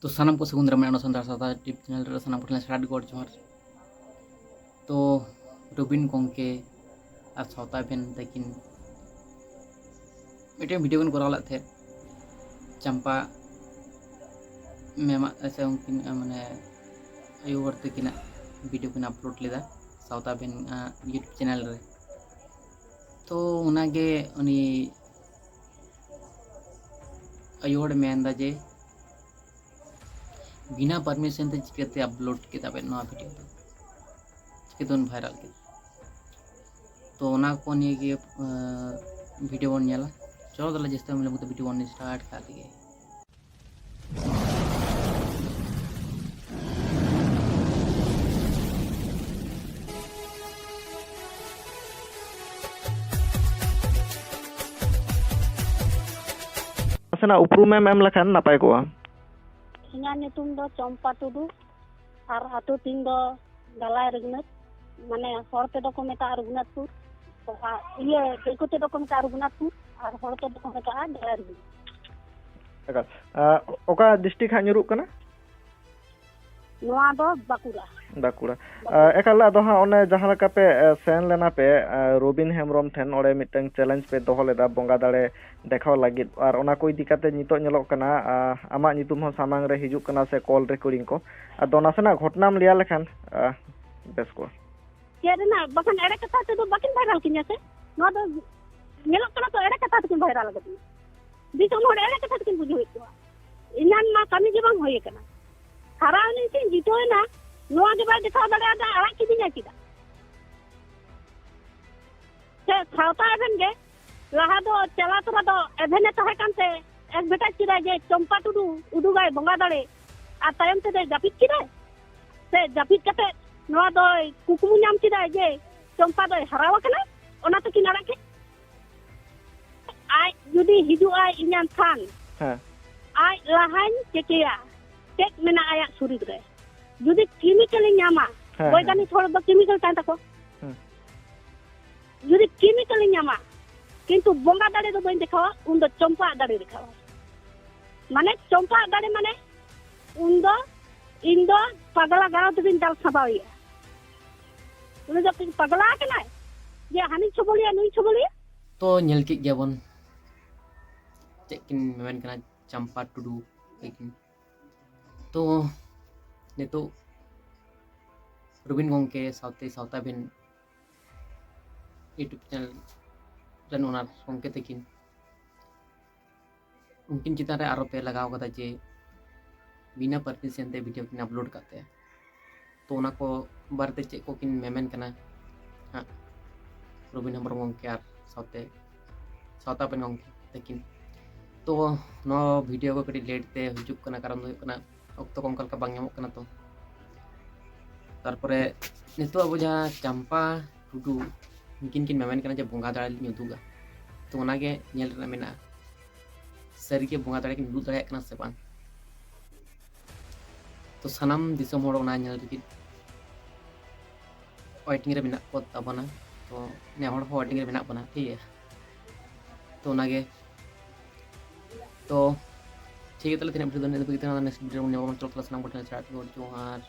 तो सानम को सगुन दाराम संतार सावता यूट्यूब चैनल रे सानम को स्टार्ट गॉड जोहार। तो रबिन गंके और सावता बेन तकिन मिटे वीडियो किन कराव थे चंपा मेमा ऐसे उनकिन माने आयुवर तकिन वीडियो किन अपलोड लेदा सावता बेन यूट्यूब चैनल रे। तो उनागे उनी आयुवर मेनदा जे बिना परमिशन ते चिकते अपलोड किया बेन नवा वीडियो चिकते वायरल के। तो उना को निये वीडियो बन नेला। चलो दला जिसते हम लोग वीडियो बन स्टार्ट कर लिए। नासेना उपरूमेम एम लखान नापाय कोआ। इन्या नितुम दो चंपा टुडू और आटो तीन दो गलाय रघुनाथ माने हर ते दो को मेता रघुनाथपुर ये देखो ते दो को मेता रघुनाथपुर और हर ते दो को मेता गलाय रघुनाथ ओका डिस्ट्रिक्ट हा ᱧᱩᱨᱩᱜ ᱠᱟᱱᱟ नोआ दो बाकुड़ा बाकुड़ा एकाल आदो हा ओने जहां लका पे सेन लेना पे रबिन हेमरम ठेन ओरे मिटंग चैलेंज पे दोहो लेदा बंगा दाड़े देखाव लागिद और ओना को इदी काते नितो ñeloक कना आमा नितुम हो सामांग रे हिजुक कना से कॉल रिकॉर्डिंग को आदो नासेना घटनाम लिया लेखान बेस को केरना बखन एड़े कथा ते दो बकिन वायरल किnya से नो दो ñeloक कना तो एड़े कथा ते वायरल गदी दिसम होड़ एड़े कथा ते बुझो तो इनान मा कमी जे बांग होय कना हरावनी से जितोयना नोआ के बाद दिखा बड़ा दा आरा की दिना किदा से सावता एभेन गे लहा दो चला तोरा दो एभेने तहे कानते एक बेटा किदा जे चंपा टुडू उडुगाय बंगा दाड़े आ तायम ते जापित किदा से जापित कते नोआ दो कुकुमु नाम किदा जे चंपा दो हरावा कना ओना तो किनारा के आय जुदी हिजु आय इन्यान थान हां आय लहान केकेया टेक मेना आया सुरिद रे जुदी केमिकल ᱧᱟᱢᱟ বৈজ্ঞানিক थोड़ा दो केमिकल तान तको जुदी केमिकल ᱧামা किंतु बंगा दाड़े दो बइन देखावा उन दो चंपा दाड़े देखावा माने चंपा दाड़े माने उन दो इन दो पगला गाव दिन दाल सबाविया उन दो पगला केना जे हानि छबलिया नुई छबलिया तो नेल के गेबन चेकिन मेन कना चंपा टुडू लेकिन तो नितो रबिन गंके सावते सावता बिन यूट्यूब चैनल रन ओनर गंके तकिन उनकिन चितान रे आरोप लगाव कदा जे बिना परमिशन ते वीडियो किन अपलोड करते तो उना को बारते चे को किन मेमेन कना हां रबिन हेमरम गंके आर सावते सावता बिन गंके तकिन तो नो वीडियो को कटी लेट ते हुजुक कना कारण दो कना अक्तो को अंकल का बांग ñamok कना तो तारपरे नितो अब जहाँ चंपा टुडू किन किन मेमेन कना जे बंगा दाड़े लिन उदुगा तो ओनागे नेल रना मेना सरी के बंगा दाड़े किन उदुग दाड़े कना से बांग तो सनाम दिसम होड़ ओना नेल रिकिन वाइटिंग रे मेना को ताबना तो ने होड़ वाइटिंग रे मेना बना ठीक है तो ओनागे तो ठीक है तले तीन वीडियो नेक्स्ट वीडियो में चलो सनाम को स्टार्ट कर जोहार।